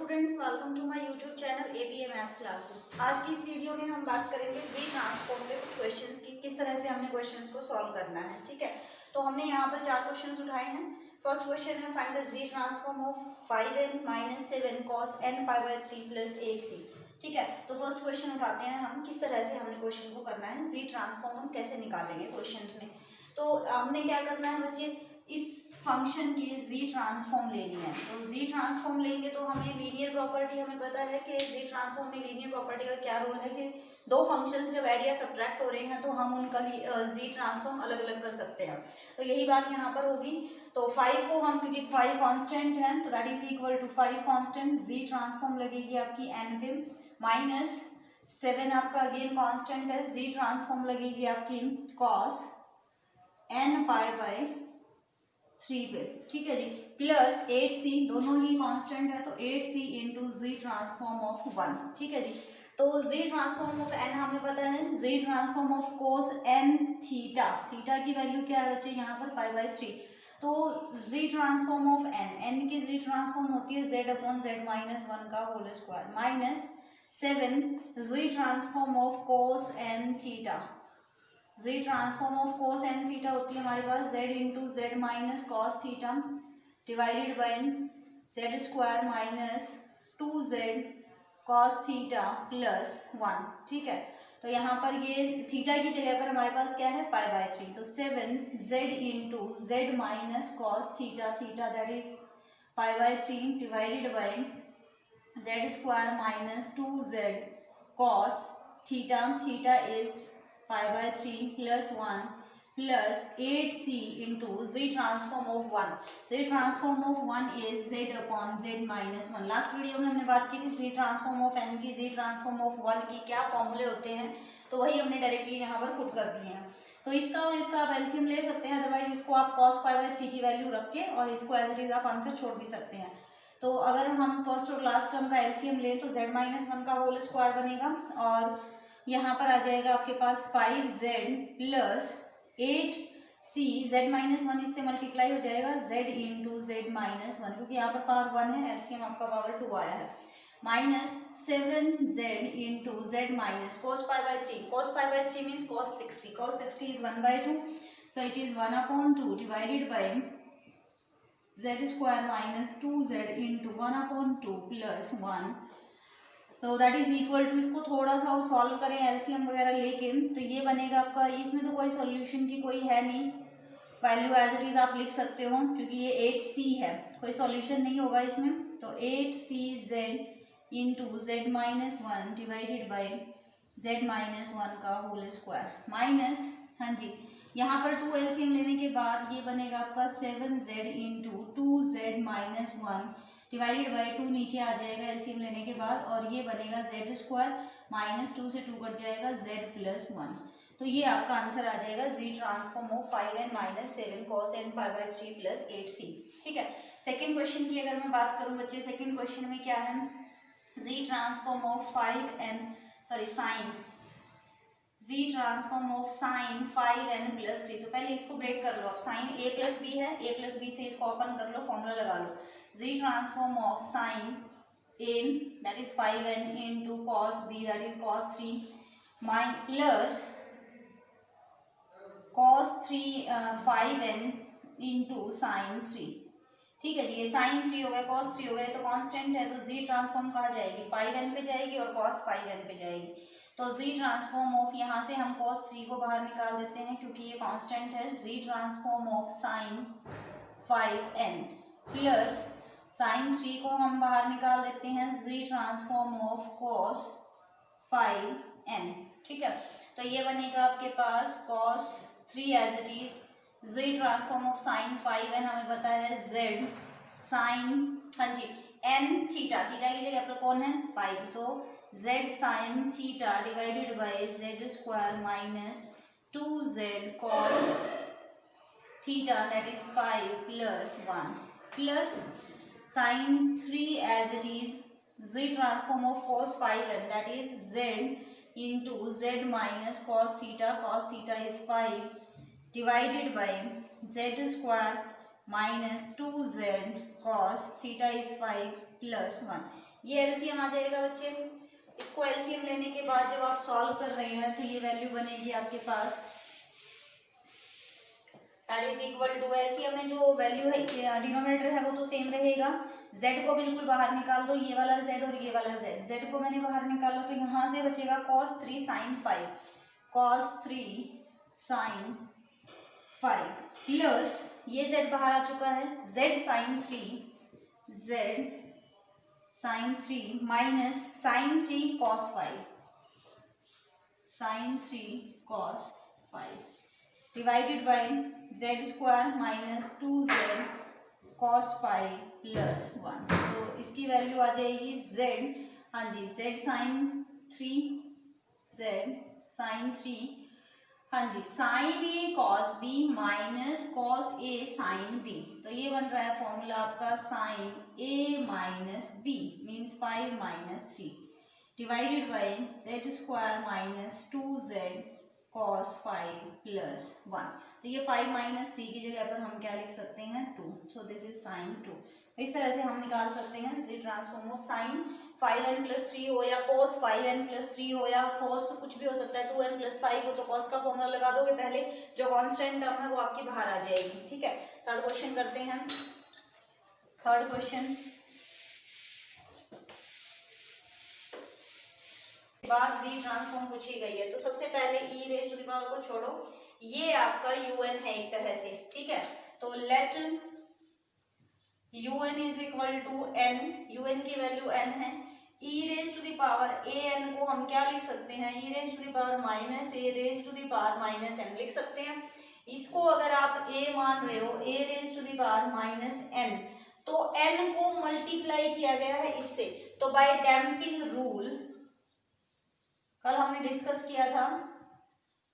Students, welcome to my YouTube channel ABA maths classes. आज की इस वीडियो में हम बात करेंगे जी ट्रांसफॉर्म के कुछ क्वेश्चंस की, किस तरह से हमने क्वेश्चंस को सॉल्व करना है। ठीक है, तो हमने यहाँ पर 4 क्वेश्चंस उठाए हैं। फर्स्ट क्वेश्चन है find the Z transform of 5n - 7 cos n π/3 + 8c। ठीक है, तो फर्स्ट क्वेश्चन उठाते हैं हम, किस तरह से हमने क्वेश्चन को करना है, जी ट्रांसफॉर्म हम कैसे निकालेंगे क्वेश्चंस में। तो हमने क्या करना है बच्चे, इस फंक्शन की जी ट्रांसफॉर्म लेनी है। तो जी ट्रांसफॉर्म लेंगे तो हमें लीनियर प्रॉपर्टी, हमें पता है कि जी ट्रांसफॉर्म में लीनियर प्रॉपर्टी का क्या रोल है कि दो फंक्शंस जब ऐड या सब्ट्रैक्ट हो रहे हैं तो हम उनका जी ट्रांसफॉर्म अलग अलग कर सकते हैं। तो यही बात यहाँ पर होगी। तो 5 को हम, क्योंकि 5 कांस्टेंट है तो that is equal to 5 constant, Z transform लगेगी आपकी n पे, माइनस 7 आपका अगेन कांस्टेंट है, जी ट्रांसफॉर्म लगेगी आपकी cos n π/3 पे। ठीक है जी, प्लस 8c, दोनों ही कांस्टेंट है तो 8c into Z transform of 1। ठीक है जी, तो जी ट्रांसफॉर्म ऑफ n हमें पता है, Z transform of cos n theta, theta की वैल्यू क्या है बच्चे यहाँ पर π/3। तो जी ट्रांसफॉर्म ऑफ n की जी ट्रांसफॉर्म होती है z/z-1 का whole square, minus 7 Z transform of cos n theta, Z transform of cos n theta होती है हमारे पास z into Z minus cos theta divided by Z square minus 2z cos theta plus 1। ठीक है, तो यहाँ पर ये थीटा की जगह पर हमारे पास क्या है π/3, तो 7z into Z minus cos theta, theta that is π/3 divided by Z square minus 2z cos theta, theta is π/3 plus 1 plus 8c into Z transform of 1, Z transform of 1 is z/z-1। Last video में हमने बात की थी जी transform of n की, जी transform of 1 की क्या फॉर्मूले होते हैं, तो वही हमने डायरेक्टली यहाँ पर पुट कर दिए हैं। तो इसका और इसका आप एलसीएम ले सकते हैं, अदरवाइज इसको आप cos π/3 की वैल्यू रख के और इसको एज इट इज आप आंसर छोड़ भी सकते हैं। तो अगर हम फर्स्ट और लास्ट टर्म का एलसीएम लें तो z-1 का होल स्क्वायर बनेगा और यहाँ पर आ जाएगा आपके पास 5z प्लस 8c, z-1 इससे मल्टीप्लाई हो जाएगा z इंटू z-1, क्योंकि यहाँ पर पावर 1 है, एलसीएम आपका पावर 2 आया है, minus 7z into z minus cos π/3, cos π/3 means cos 60, cos 60 is 1/2, so it is 1/2 divided by z square minus 2z into 1/2 plus 1, तो दैट इज इक्वल टू, इसको थोड़ा सा और सॉल्व करें एलसीएम वगैरह लेके तो ये बनेगा आपका, इसमें तो कोई सॉल्यूशन की कोई है नहीं, वैल्यू एज इट इज आप लिख सकते हो क्योंकि ये 8c है, कोई सॉल्यूशन नहीं होगा इसमें। तो 8cz into z-1 divided by z-1 का होल स्क्वायर माइनस, हाँ जी, यहाँ पर 2 एलसीएम लेने के बाद ये बनेगा आपका 7z into 2z-1 divided by 2 नीचे आ जाएगा एलसीएम लेने के बाद और ये बनेगा जेड स्क्वायर माइनस 2 से 2 कट जाएगा z प्लस 1। तो ये आपका आंसर आ जाएगा Z transform of 5n - 7 cos n π/3 plus 8c। ठीक है, सेकेंड क्वेश्चन की अगर मैं बात करूं बच्चे, सेकेंड क्वेश्चन में क्या है, Z transform of sine, Z transform of sine 5n + 3। तो पहले इसको ब्रेक कर लो आप, साइन a प्लस बी है, a प्लस बी से इसको ओपन कर लो, फॉर्मूला लगा लो, Z transform of sine a that is 5n into cos b that is cos 3 plus cos 5n into sine 3। ठीक है जी, ये साइन 3 हो गया, cos 3 हो गया, तो कांस्टेंट है तो जी ट्रांसफॉर्म कहाँ जाएगी, 5n पे जाएगी और cos 5n पे जाएगी। तो जी ट्रांसफॉर्म ऑफ, यहाँ से हम cos 3 को बाहर निकाल देते हैं क्योंकि ये कांस्टेंट है, Z transform of sine 5n plus sine 3 को हम बाहर निकाल देते हैं, जी ट्रांसफॉर्म ऑफ cos 5n। ठीक है, तो ये बनेगा आपके पास cos 3 as it is, Z transform of sine 5n हमें पता है z साइन, हाँ जी, n थीटा, थीटा की जगह पर कौन है 5, तो z sine theta divided by Z square minus 2z cos theta that is 5 plus 1 plus sin 3 as it is, z transform of cos 5n that is z into z minus cos theta is 5 divided by z square minus 2z cos theta is 5 plus 1। ये LCM आ जाएगा बच्चे। इसको LCM लेने के बाद जब आप solve कर रहे हैं तो ये वैल्यू बनेगी आपके पास, that is equal to, LCM में जो वैल्यू है डिनोमिनेटर है वो तो सेम रहेगा। z को बिल्कुल बाहर निकाल दो, ये वाला z और ये वाला z, z को मैंने बाहर निकाला तो यहाँ से बचेगा cos 3 sin 5, cos 3 sin 5 plus ये z बाहर आ चुका है, z sin 3 minus sin 3 cos 5, sin 3 cos 5 divided by z square minus 2z cos 5 plus 1। तो इसकी वैल्यू आ जाएगी z, हाँ जी, z sin 3, हाँ जी, sin a cos b minus cos a sin b। तो ये बन रहा है फॉर्मूला आपका sin a minus b means 5 minus 3 divided by z square minus 2z cos 5 plus 1। तो ये 5 माइनस 3 की जगह पर हम क्या लिख सकते हैं 2, सो दिस इज sin 2। इस तरह से हम निकाल सकते हैं z transform of sin 5n plus 3 हो या cos 5n प्लस 3 हो या cos कुछ भी हो सकता है, 2n प्लस 5 हो तो cos का फॉर्मूला लगा दोगे पहले, जो कांस्टेंट टर्म है वो आपकी बाहर आ जाएगी। ठीक है, थर्ड क्वेश्चन करते हैं। थर्ड क्वेश्चन बाद z ट्रांसफॉर्म पूछी गई है, तो सबसे पहले e raise to the power को छोड़ो, ये आपका un है एक तरह से। ठीक है, तो let un is equal to n, un की वैल्यू n है, e raise to the power an को हम क्या लिख सकते हैं, e raise to the power minus a raise to the power minus n लिख सकते हैं। इसको अगर आप a मान रहे हो, a raise to the power minus n, तो n को मल्टीप्लाई किया गया है इससे, तो बाय डैम्पिंग रूल, कल हमने डिस्कस किया था,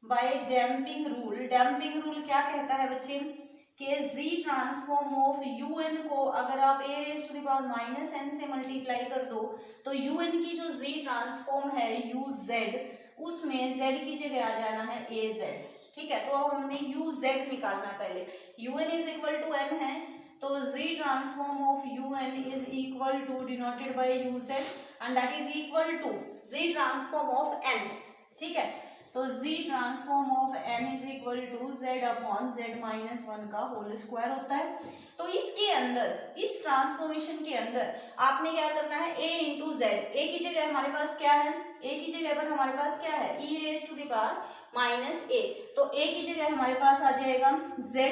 बाय डैम्पिंग रूल क्या कहता है बच्चे कि z ट्रांसफॉर्म ऑफ un को अगर आप a raise to the power minus n से मल्टीप्लाई कर दो तो un की जो z ट्रांसफॉर्म है uz, उसमें z की जगह आ जाना है az। ठीक है, तो अब हमने uz निकालना पहले, un is equal to n है, तो z transform of un is equal to denoted by uz and that is equal to z transform of n। ठीक है, तो z transform of n is equal to z upon z minus 1 का whole square होता है। तो इसके अंदर, इस ट्रांसफॉर्मेशन के अंदर आपने क्या करना है, a इंटू जेड, a की जगह हमारे पास क्या है, a की जगह पर हमारे पास क्या है, e raise to the power minus a, तो a की जगह हमारे पास आ जाएगा z,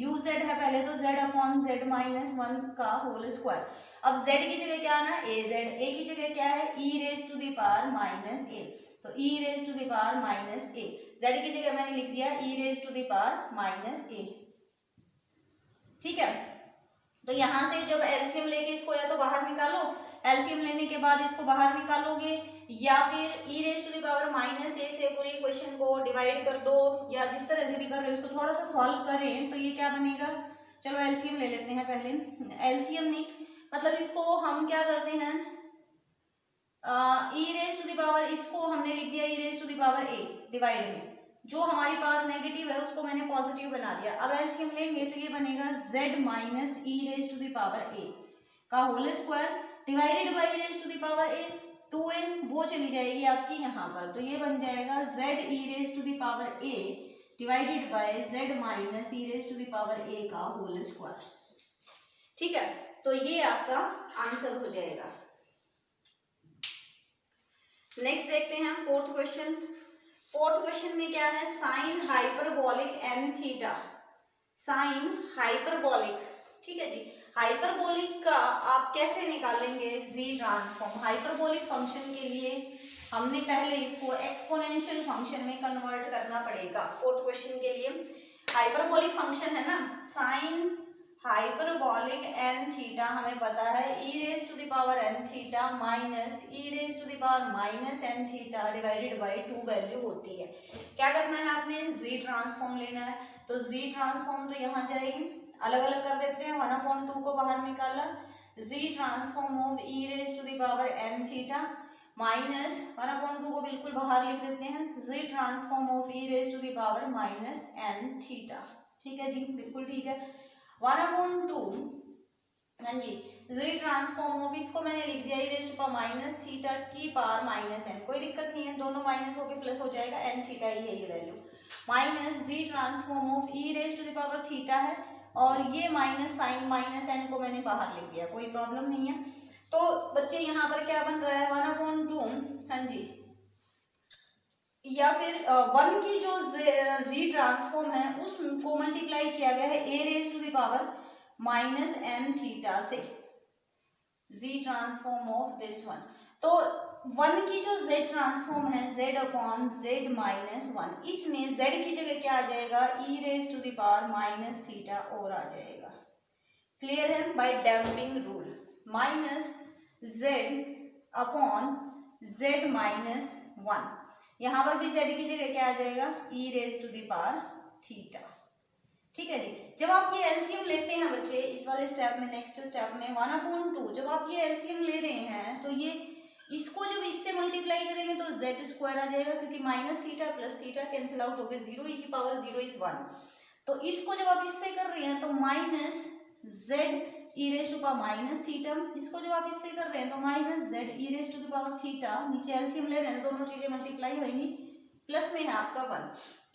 uz है पहले तो z अपॉन z माइनस 1 का होल स्क्वायर। अब z की जगह क्या आना, az, a की जगह क्या है, e raise to the power minus a, तो e raise to the power minus a, z की जगह मैंने लिख दिया e raise to the power minus a। ठीक है, तो यहाँ से जब एलसीएम लेके इसको या तो बाहर निकालो, एलसीएम लेने के बाद इसको बाहर निकालोगे, या फिर e raise to the power minus a से पूरे क्वेश्चन को डिवाइड कर दो, या जिस तरह से भी कर रहे हो उसको थोड़ा सा सॉल्व करें तो ये क्या बनेगा। चलो एलसीएम ले लेते हैं पहले, एलसीएम नहीं मतलब इसको हम क्या करते हैं, e raise to the power, इसको हमने लिख दिया e raise to the power a divide में, जो हमारी पावर नेगेटिव है उसको मैंने पॉजिटिव बना दिया। अब एलसीएम लेंगे तो ये बनेगा z minus e raise to the power a का whole square divided by e raise to the power a, 2n वो चली जाएगी आपकी यहाँ पर, तो ये बन जाएगा z e raise to the power a divided by z minus e raise to the power a का होल स्क्वायर। ठीक है, तो ये आपका आंसर हो जाएगा। नेक्स्ट देखते हैं फोर्थ क्वेश्चन। फोर्थ क्वेश्चन में क्या है, sine hyperbolic n theta, sine hyperbolic. ठीक है जी, हाइपरबोलिक का आप कैसे निकालेंगे z ट्रांसफॉर्म। हाइपरबोलिक फंक्शन के लिए हमने पहले इसको एक्सपोनेंशियल फंक्शन में कन्वर्ट करना पड़ेगा। फोर्थ क्वेश्चन के लिए हाइपरबोलिक फंक्शन है ना, साइन हाइपरबोलिक एन थीटा हमें पता है e raise to the power n theta minus e raise to the power minus N theta divided by 2 value होती है। क्या करना है आपने, z ट्रांसफॉर्म लेना है, तो z ट्रांसफॉर्म तो यहाँ जाएगी, अलग अलग कर देते हैं, 1/2 को बाहर निकाला, z transform of e raise to the power n theta minus 1/2 को बिल्कुल बाहर लिख देते हैं, z transform of e raise to the power minus N theta. ठीक है जी, बिल्कुल ठीक है। 1/2 हाँ जी, जी ट्रांसफॉर्म ऑफ, इसको मैंने लिख दिया e raise to power minus theta की पावर माइनस एन, कोई दिक्कत नहीं है, दोनों माइनस होके प्लस हो जाएगा, एन थीटा ही है ये value, minus Z transform of e raise to the power theta है, और ये माइनस साइन माइनस एन को मैंने बाहर लिख दिया, कोई प्रॉब्लम नहीं है। तो बच्चे यहाँ पर क्या बन रहा है 1/2, हाँ जी, या फिर 1 की जो जी ट्रांसफॉर्म है उसको मल्टीप्लाई किया गया है A raise to the power minus N theta से, Z transform of this one. तो 1 की जो z ट्रांसफॉर्म है z अपॉन z माइनस 1, इसमें z की जगह क्या आ जाएगा e raise to the power minus theta और आ जाएगा, क्लियर है, by damping rule, minus z upon z minus 1, यहाँ पर भी z की जगह क्या आ जाएगा e raise to the power theta, ठीक है जी। जब आप ये एलसीएम लेते हैं बच्चे इस वाले स्टेप में, नेक्स्ट स्टेप में 1/2, जब आप ये एलसीएम ले रहे हैं तो ये इसको जब इससे मल्टीप्लाई करेंगे तो z स्क्वायर आ जाएगा, क्योंकि minus theta plus theta cancel out हो गए, 0 e की पावर 0 इज 1, तो इसको जब आप इससे कर रहे हैं तो minus z e raise to power minus theta, इसको जब आप इससे कर रहे हैं तो minus z e raise to the power theta, नीचे एलसीएम ले रहे हैं तो दोनों चीजें मल्टीप्लाई होंगी, प्लस में है आपका 1,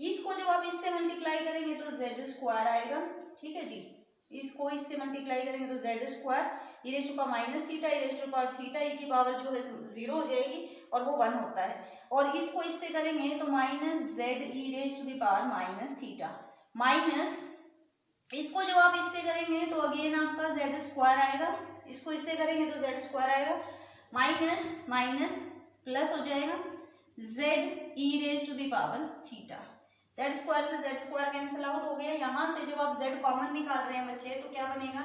इसको जब आप इससे मल्टीप्लाई करेंगे तो z स्क्वायर आएगा, ठीक है जी, इसको इससे मल्टीप्लाई करेंगे तो z square e raise to power minus theta e raise to power theta, e की पावर जो है 0 हो जाएगी और वो 1 होता है, और इसको इससे करेंगे तो minus z e raise to the power minus theta, minus इसको जब आप इससे करेंगे तो अगेन आपका z स्क्वायर आएगा, इसको इससे करेंगे तो z स्क्वायर आएगा, माइनस माइनस प्लस हो जाएगा z e raise to the power theta, z square से z स्क्वायर कैंसिल आउट हो गया, यहाँ से जब आप z कॉमन निकाल रहे हैं बच्चे तो क्या बनेगा,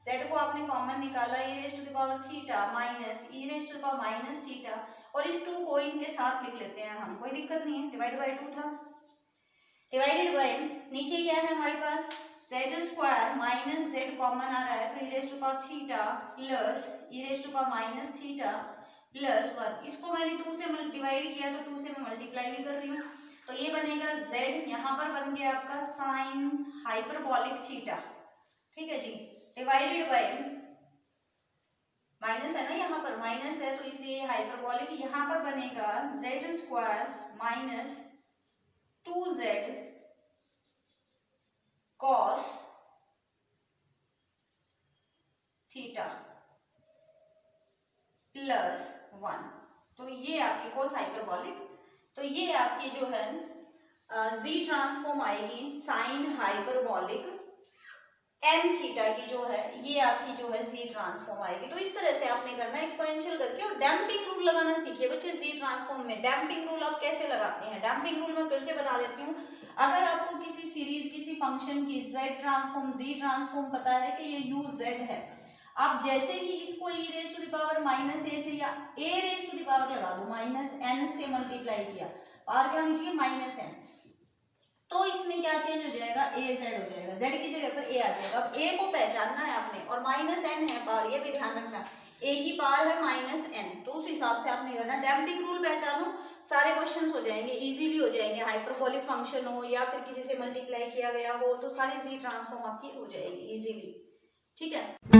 z को आपने कॉमन निकाला e raise to the power theta minus e raise to the power minus theta, और इस 2 को इनके साथ लिख लेते हैं हम, कोई दिक्कत नहीं है, डिवाइड बाई 2 था, डिवाइडेड बाई नीचे क्या है हमारे पास z square minus z common आ रहा है तो e raise to power theta plus e raise to power minus theta plus 1, इसको मैंने 2 से डिवाइड किया तो 2 से मैं मल्टीप्लाई भी कर रही हूँ, तो ये बनेगा z, यहाँ पर बन गया आपका साइन हाइपरबॉलिक थीटा, ठीक है जी, डिवाइडेड बाई माइनस है ना, यहाँ पर माइनस है तो इसलिए हाइपरबॉलिक, यहाँ पर बनेगा z square minus 2z cos theta plus 1, तो ये आपकी कोस हाइपरबॉलिक, तो ये आपकी जो है जी ट्रांसफॉर्म आएगी साइन हाइपरबॉलिक एन थीटा की जो है, ये आपकी जो है जी ट्रांसफॉर्म आएगी। तो इस तरह से आपने करना है एक्सपोनेंशियल करके, और डैम्पिंग रूल लगाना सीखिए बच्चे जी ट्रांसफॉर्म में। डैम्पिंग रूल आप कैसे लगाते हैं, डैम्पिंग रूल मैं फिर से बता देती हूँ। अगर आपको किसी सीरीज किसी फंक्शन की जेड ट्रांसफॉर्म जी ट्रांसफॉर्म पता है कि ये यू जेड है, आप जैसे ही इसको e raise to the power minus A से या a raise to the power लगा दो, माइनस एन से मल्टीप्लाई किया, पावर क्या होनी चाहिए माइनस एन, तो इसमें क्या चेंज हो जाएगा ए जेड हो जाएगा, जेड की जगह पर ए आ जाएगा। अब ए को पहचानना है आपने, और माइनस एन है पावर, ये भी ध्यान रखना, ए की पावर है माइनस एन, तो उस हिसाब से आपने करना। डैम्पिंग रूल पहचानो, सारे क्वेश्चंस हो जाएंगे, इजीली हो जाएंगे। हाइपरबॉलिक फंक्शन हो या फिर किसी से मल्टीप्लाई किया गया हो तो सारी जी ट्रांसफॉर्म आपकी हो जाएगी इजीली, ठीक है।